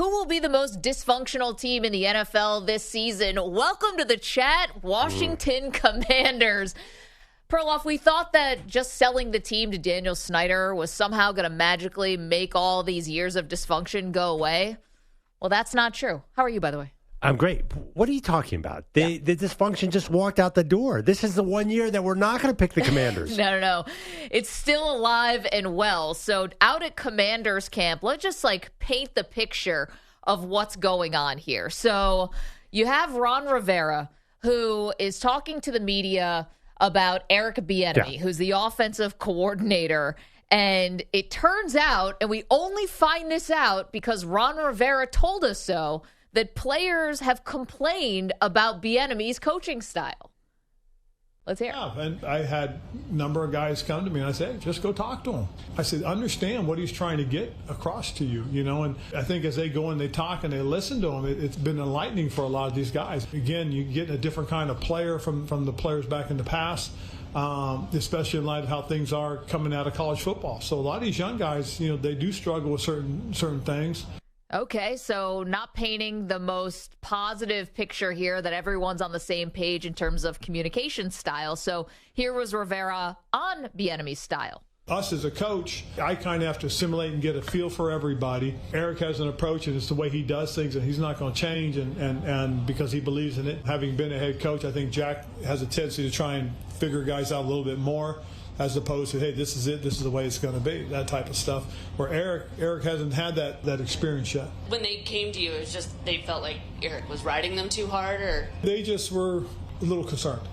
who will be the most dysfunctional team in the NFL this season? Welcome to the chat, Washington Commanders. Perloff, we thought that just selling the team to Daniel Snyder was somehow going to magically make all these years of dysfunction go away. Well, that's not true. How are you, by the way? I'm great. What are you talking about? The dysfunction just walked out the door. This is the 1 year that we're not going to pick the Commanders. No. It's still alive and well. So out at Commanders camp, let's just paint the picture of what's going on here. So you have Ron Rivera, who is talking to the media about Eric Bieniemy, who's the offensive coordinator. And it turns out, and we only find this out because Ron Rivera told us so, that players have complained about Bieniemy's coaching style. Let's hear it. Yeah, and I had a number of guys come to me and I said, hey, just go talk to him. I said, understand what he's trying to get across to you, and I think as they go and they talk and they listen to him, it's been enlightening for a lot of these guys. Again, you get a different kind of player from the players back in the past, especially in light of how things are coming out of college football. So a lot of these young guys, they do struggle with certain things. Okay, so not painting the most positive picture here that everyone's on the same page in terms of communication style. So here was Rivera on Bieniemy's style. Us as a coach, I kind of have to assimilate and get a feel for everybody. Eric has an approach, and it's the way he does things, and he's not going to change, and because he believes in it. Having been a head coach, I think Jack has a tendency to try and figure guys out a little bit more, as opposed to, hey, this is it, this is the way it's going to be, that type of stuff. Where Eric hasn't had that experience yet. When they came to you, it was just they felt like Eric was riding them too hard, or? They just were a little concerned.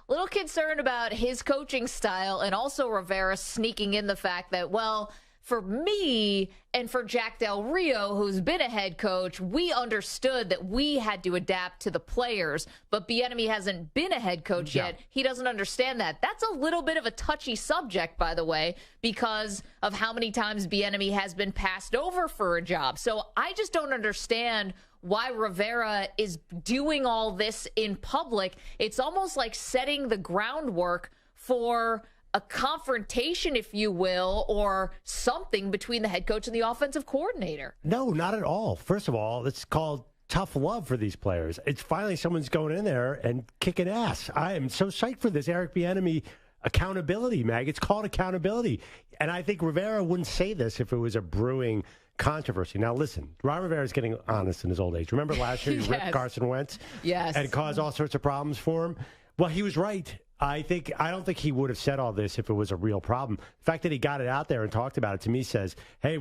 Little concerned about his coaching style, and also Rivera sneaking in the fact that, well, for me and for Jack Del Rio, who's been a head coach, we understood that we had to adapt to the players, but Bieniemy hasn't been a head coach yet. He doesn't understand that. That's a little bit of a touchy subject, by the way, because of how many times Bieniemy has been passed over for a job. So I just don't understand why Rivera is doing all this in public. It's almost like setting the groundwork for a confrontation, if you will, or something between the head coach and the offensive coordinator. No, not at all. First of all, it's called tough love for these players. It's finally someone's going in there and kicking ass. I am so psyched for this Eric Bieniemy accountability, Mag. It's called accountability. And I think Rivera wouldn't say this if it was a brewing controversy. Now, listen, Ron Rivera is getting honest in his old age. Remember last year he ripped Carson Wentz? Yes. And caused all sorts of problems for him? Well, he was right. I don't think he would have said all this if it was a real problem. The fact that he got it out there and talked about it to me says, hey,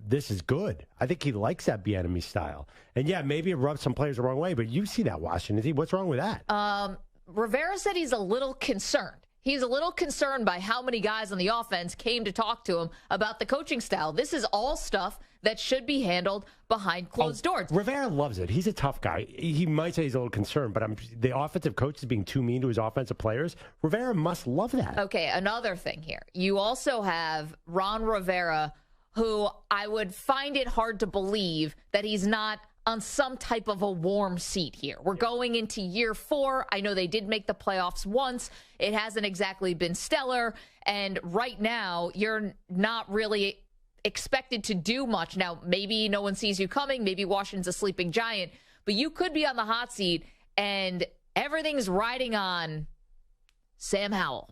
this is good. I think he likes that Bieniemy style. And yeah, maybe it rubs some players the wrong way, but you see that, Washington. What's wrong with that? Rivera said he's a little concerned. He's a little concerned by how many guys on the offense came to talk to him about the coaching style. This is all stuff that should be handled behind closed doors. Rivera loves it. He's a tough guy. He might say he's a little concerned, but the offensive coach is being too mean to his offensive players. Rivera must love that. Okay, another thing here. You also have Ron Rivera, who I would find it hard to believe that he's not on some type of a warm seat here. We're going into year 4. I know they did make the playoffs once. It hasn't exactly been stellar. And right now, you're not really expected to do much. Now, maybe no one sees you coming. Maybe Washington's a sleeping giant. But you could be on the hot seat, and everything's riding on Sam Howell.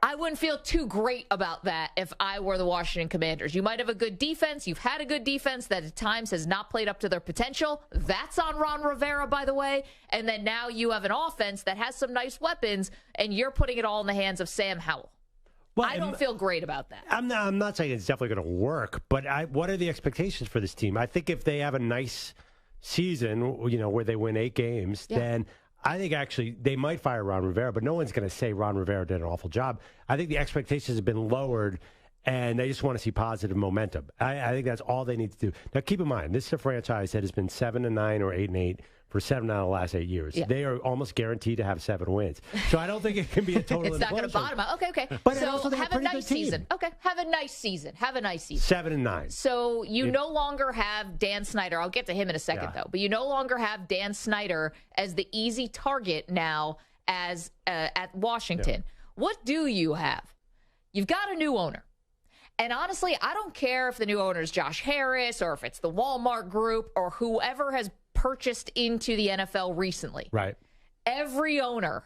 I wouldn't feel too great about that if I were the Washington Commanders. You might have a good defense. You've had a good defense that at times has not played up to their potential. That's on Ron Rivera, by the way. And then now you have an offense that has some nice weapons, and you're putting it all in the hands of Sam Howell. Well, I don't feel great about that. I'm not saying it's definitely going to work, but what are the expectations for this team? I think if they have a nice season, where they win 8 games, then I think actually they might fire Ron Rivera, but no one's going to say Ron Rivera did an awful job. I think the expectations have been lowered, and they just want to see positive momentum. I think that's all they need to do. Now, keep in mind, this is a franchise that has been 7-9 or 8-8 for 7 out of the last 8 years. Yeah. They are almost guaranteed to have 7 wins. So I don't think it can be a total It's not going to bottom out. Okay. But so have a nice season. Okay, have a nice season. 7-9. So you no longer have Dan Snyder. I'll get to him in a second, though. But you no longer have Dan Snyder as the easy target now as at Washington. Yeah. What do you have? You've got a new owner. And honestly, I don't care if the new owner is Josh Harris or if it's the Walmart Group or whoever has purchased into the NFL recently. Right. Every owner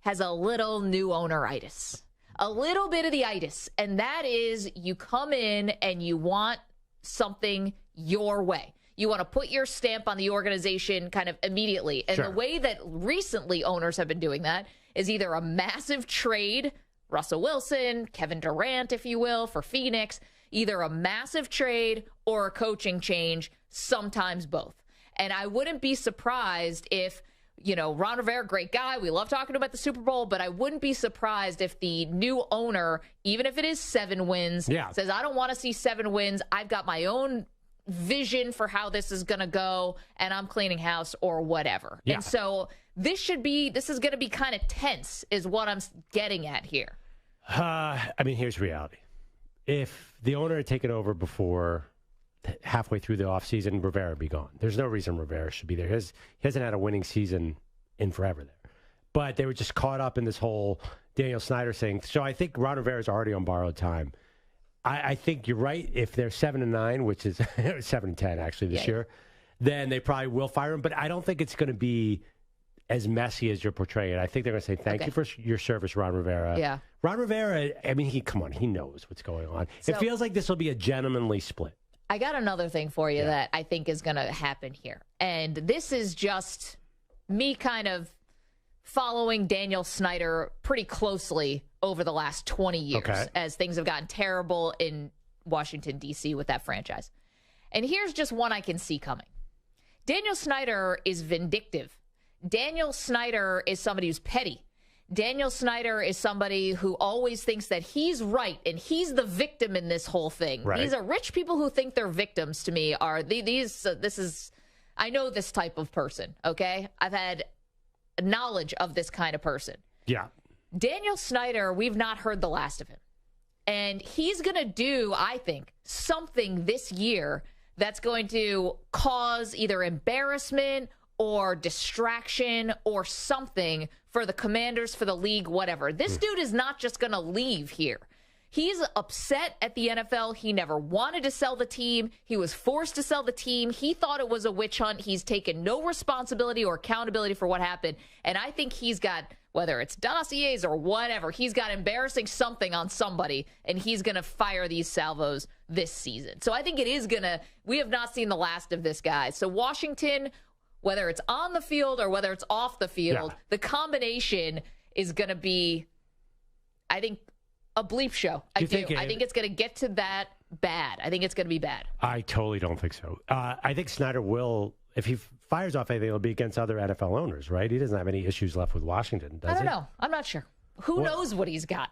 has a little new owner-itis, a little bit of the itis. And that is you come in and you want something your way. You want to put your stamp on the organization kind of immediately. And the way that recently owners have been doing that is either a massive trade, Russell Wilson, Kevin Durant, if you will, for Phoenix, either a massive trade or a coaching change, sometimes both. And I wouldn't be surprised if, Ron Rivera, great guy. We love talking about the Super Bowl, but I wouldn't be surprised if the new owner, even if it is 7 wins, says, I don't want to see 7 wins. I've got my own vision for how this is going to go, and I'm cleaning house or whatever. And so this is going to be kind of tense is what I'm getting at here. Here's reality. If the owner had taken over before halfway through the offseason, Rivera would be gone. There's no reason Rivera should be there. He hasn't had a winning season in forever there. But they were just caught up in this whole Daniel Snyder thing. So I think Ron Rivera's already on borrowed time. I think you're right. If they're 7-9, which is 7-10 actually this year, then they probably will fire him. But I don't think it's going to be as messy as you're portraying it. I think they're going to say, thank you for your service, Ron Rivera. Yeah. Ron Rivera, he knows what's going on. So, it feels like this will be a gentlemanly split. I got another thing for you that I think is going to happen here. And this is just me kind of following Daniel Snyder pretty closely over the last 20 years as things have gotten terrible in Washington, D.C. with that franchise. And here's just one I can see coming. Daniel Snyder is vindictive. Daniel Snyder is somebody who's petty. Daniel Snyder is somebody who always thinks that he's right and he's the victim in this whole thing. Right. These are rich people who think they're victims to me. I know this type of person, okay? I've had knowledge of this kind of person. Yeah. Daniel Snyder, we've not heard the last of him. And he's going to do, I think, something this year that's going to cause either embarrassment or distraction or something for the Commanders, for the league, whatever. This dude is not just going to leave here. He's upset at the NFL. He never wanted to sell the team. He was forced to sell the team. He thought it was a witch hunt. He's taken no responsibility or accountability for what happened. And I think he's got, whether it's dossiers or whatever, he's got embarrassing something on somebody, and he's going to fire these salvos this season. So I think it is going to, we have not seen the last of this guy. So Washington, whether it's on the field or whether it's off the field, the combination is going to be, I think, a bleep show. I think it's going to get to that bad. I think it's going to be bad. I totally don't think so. I think Snyder will, if he fires off anything, it'll be against other NFL owners, right? He doesn't have any issues left with Washington, does he? I don't know. I'm not sure. Who knows what he's got?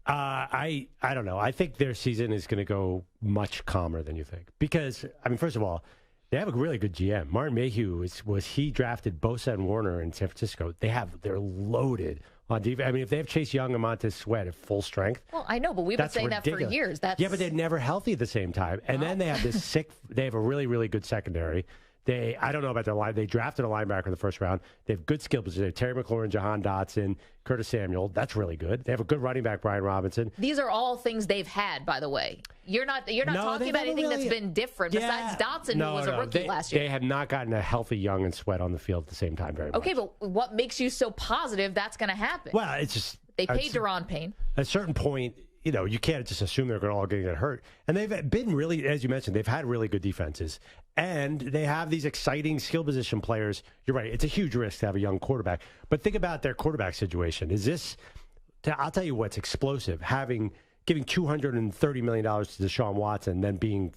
I don't know. I think their season is going to go much calmer than you think. Because, first of all, they have a really good GM. Martin Mayhew he drafted Bosa and Warner in San Francisco. They're loaded on defense. If they have Chase Young and Montez Sweat at full strength. Well, I know, but we've been saying that for years. Yeah, but they're never healthy at the same time. And then they have this they have a really, really good secondary. I don't know about their line. They drafted a linebacker in the first round. They have good skill positions. Terry McLaurin, Jahan Dotson, Curtis Samuel. That's really good. They have a good running back, Brian Robinson. These are all things they've had, by the way. You're not talking about anything that's been different besides Dotson, who was a rookie last year. They have not gotten a healthy Young and Sweat on the field at the same time very much. Okay, but what makes you so positive that's going to happen? Well, it's just they paid Daron Payne. At a certain point, you can't just assume they're going to all get hurt. And they've been really, as you mentioned, they've had really good defenses. And they have these exciting skill position players. You're right. It's a huge risk to have a young quarterback. But think about their quarterback situation. I'll tell you what's explosive. Giving $230 million to Deshaun Watson, then being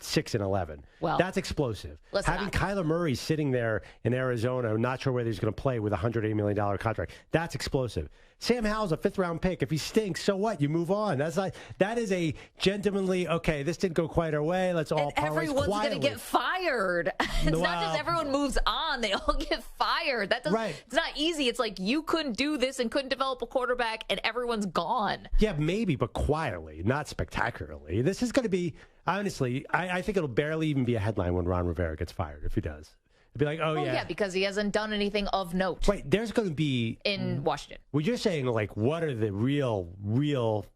6-11. Well, that's explosive. Having Kyler Murray sitting there in Arizona, not sure whether he's going to play with a $180 million contract, that's explosive. Sam Howell's a 5th-round pick. If he stinks, so what? You move on. That is a gentlemanly, okay, this didn't go quite our way. Let's all part ways quietly. Everyone's going to get fired. It's not just everyone moves on. They all get fired. It's not easy. It's like you couldn't do this and couldn't develop a quarterback, and everyone's gone. Yeah, maybe, but quietly, not spectacularly. This is going to be, honestly, I think it'll barely even be a headline when Ron Rivera gets fired, if he does. It'd be like, yeah, because he hasn't done anything of note. Right, there's going to be in Washington. Well, you're saying, what are the real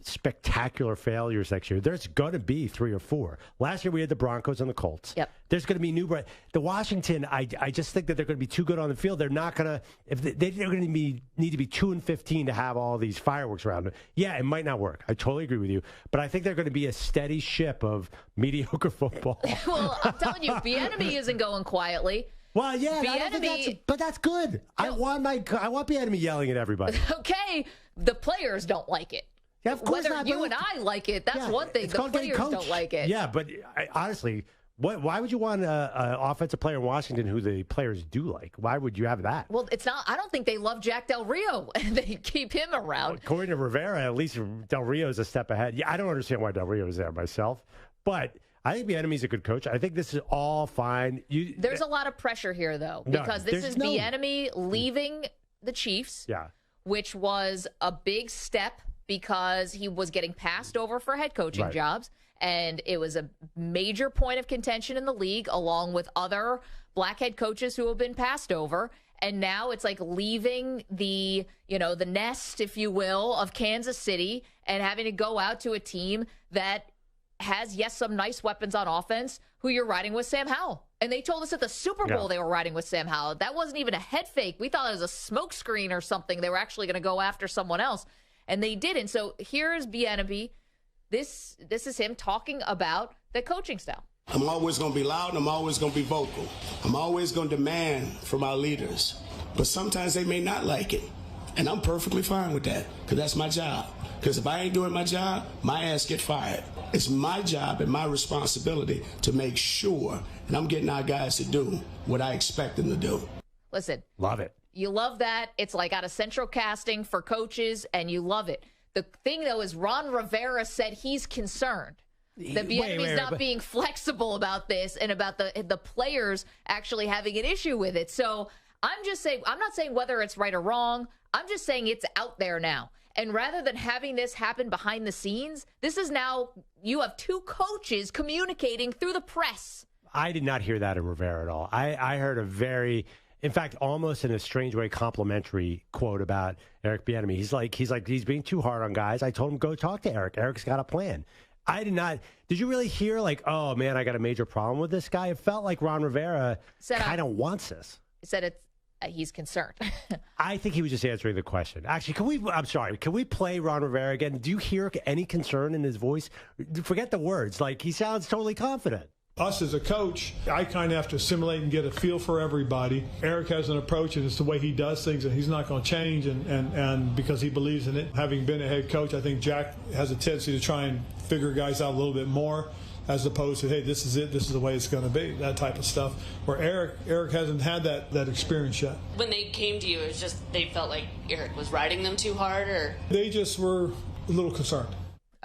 spectacular failures next year. There's going to be 3 or 4. Last year we had the Broncos and the Colts. Yep. There's going to be the Washington. I just think that they're going to be too good on the field. They're not going to. If they're going to need to be 2-15 to have all these fireworks around them. Yeah, it might not work. I totally agree with you. But I think they're going to be a steady ship of mediocre football. Well, I'm telling you, Bieniemy isn't going quietly. Well, yeah, but that's good. No. I want Bieniemy yelling at everybody. Okay, the players don't like it. Yeah, of course Whether not, you and I like it, that's one thing. The players don't like it. Yeah, but honestly, why would you want an offensive player in Washington who the players do like? Why would you have that? Well, it's not. I don't think they love Jack Del Rio, and they keep him around. Well, according to Rivera, at least Del Rio is a step ahead. Yeah, I don't understand why Del Rio is there myself, but I think Bieniemy's a good coach. I think this is all fine. There's a lot of pressure here, though, because this is Bieniemy leaving the Chiefs, which was a big step because he was getting passed over for head coaching jobs, and it was a major point of contention in the league, along with other black head coaches who have been passed over. And now it's like leaving the nest, if you will, of Kansas City and having to go out to a team that has, some nice weapons on offense, who you're riding with Sam Howell. And they told us at the Super Bowl they were riding with Sam Howell. That wasn't even a head fake. We thought it was a smoke screen or something. They were actually going to go after someone else, and they didn't. So here's Bieniemy. This is him talking about the coaching style. I'm always going to be loud, and I'm always going to be vocal. I'm always going to demand from our leaders. But sometimes they may not like it, and I'm perfectly fine with that, because that's my job. Because if I ain't doing my job, my ass get fired. It's my job and my responsibility to make sure that I'm getting our guys to do what I expect them to do. Listen. Love it. You love that. It's like out of central casting for coaches, and you love it. The thing, though, is Ron Rivera said he's concerned that Bieniemy's not being flexible about this and about the players actually having an issue with it. So I'm just saying, I'm not saying whether it's right or wrong. I'm just saying it's out there now. And rather than having this happen behind the scenes, this is now, you have 2 coaches communicating through the press. I did not hear that in Rivera at all. I heard a very, in fact, almost in a strange way, complimentary quote about Eric Bieniemy. He's being too hard on guys. I told him, go talk to Eric. Eric's got a plan. I did not. Did you really hear oh, man, I got a major problem with this guy? It felt like Ron Rivera kind of wants this. He said he's concerned. I think he was just answering the question. Actually, can we play Ron Rivera again? Do you hear any concern in his voice? Forget the words. He sounds totally confident. Us as a coach, I kind of have to assimilate and get a feel for everybody. Eric has an approach, and it's the way he does things, and he's not going to change, and because he believes in it. Having been a head coach, I think Jack has a tendency to try and figure guys out a little bit more, as opposed to, hey, this is it, this is the way it's going to be, that type of stuff. Where Eric hasn't had that experience yet. When they came to you, it was just they felt like Eric was riding them too hard, or? They just were a little concerned.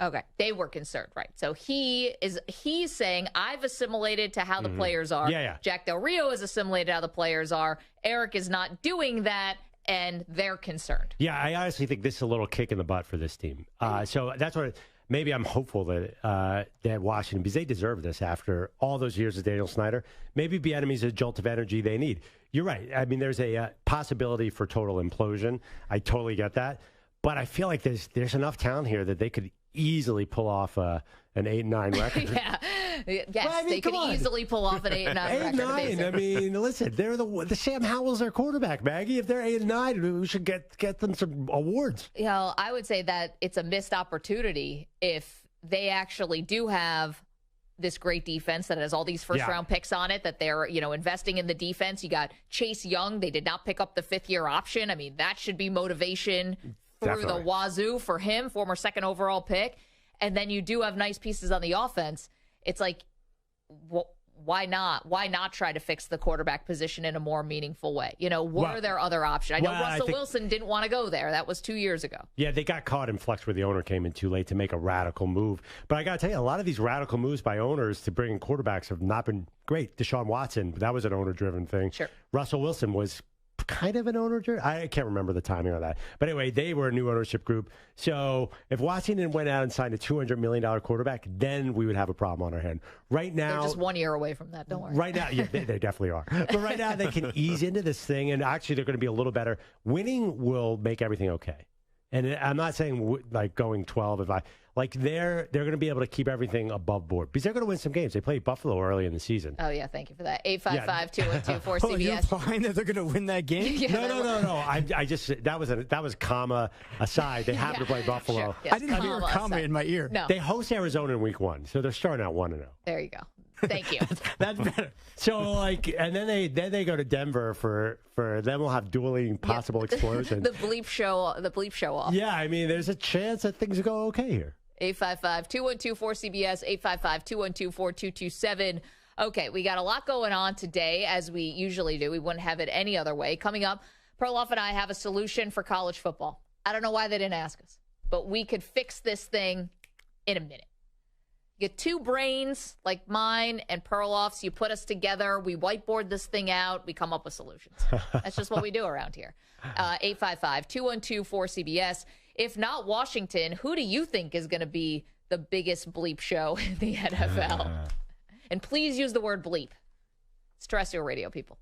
Okay, they were concerned, right? So he's saying, I've assimilated to how the players are. Yeah. Jack Del Rio has assimilated how the players are. Eric is not doing that, and they're concerned. Yeah, I honestly think this is a little kick in the butt for this team. So that's what. Maybe I'm hopeful that Washington, because they deserve this after all those years of Daniel Snyder. Maybe Bieniemy's a jolt of energy they need. You're right. I mean, there's a possibility for total implosion. I totally get that. But I feel like there's enough talent here that they could easily pull off an 8-9 record. Yes, well, I mean, they could easily pull off an 8-9 record. 8-9. I mean, listen, they're the Sam Howell's their quarterback, Maggie. If they're 8-9, we should get them some awards. I would say that it's a missed opportunity if they actually do have this great defense that has all these first-round picks on it, that they're, investing in the defense. You got Chase Young. They did not pick up the 5th-year option. I mean, that should be motivation through the wazoo for him, former 2nd overall pick. And then you do have nice pieces on the offense. It's like, why not? Why not try to fix the quarterback position in a more meaningful way? What are their other options? I know Russell Wilson didn't want to go there. That was 2 years ago. Yeah, they got caught in flux where the owner came in too late to make a radical move. But I got to tell you, a lot of these radical moves by owners to bring in quarterbacks have not been great. Deshaun Watson, that was an owner-driven thing. Sure. Russell Wilson was kind of an owner. I can't remember the timing on that. But anyway, they were a new ownership group. So if Washington went out and signed a $200 million quarterback, then we would have a problem on our hand. Right now, they're just 1 year away from that. Don't worry. Right now, yeah, they definitely are. But right now, they can ease into this thing, and actually, they're going to be a little better. Winning will make everything okay. And I'm not saying like going 12 if I like they're going to be able to keep everything above board because they're going to win some games. They played Buffalo early in the season. Oh yeah, thank you for that. 855-212-4CBS. Oh, you're implying that they're going to win that game? Yeah, No. I just that was comma aside. They have to play Buffalo. Sure. Yes, I didn't hear a comma in my ear. No. They host Arizona in week 1, so they're starting out 1-0. There you go. Thank you. That's better. So and then they go to Denver for then we'll have dueling possible explosions. the bleep show off. Yeah, I mean, there's a chance that things go okay here. 855-212-4CBS, 855-212-4227. Okay, we got a lot going on today, as we usually do. We wouldn't have it any other way. Coming up, Perloff and I have a solution for college football. I don't know why they didn't ask us, but we could fix this thing in a minute. You get 2 brains like mine and Perloff's. You put us together. We whiteboard this thing out. We come up with solutions. That's just what we do around here. 855-212-4CBS. If not Washington, who do you think is going to be the biggest bleep show in the NFL? And please use the word bleep. It's terrestrial radio, people.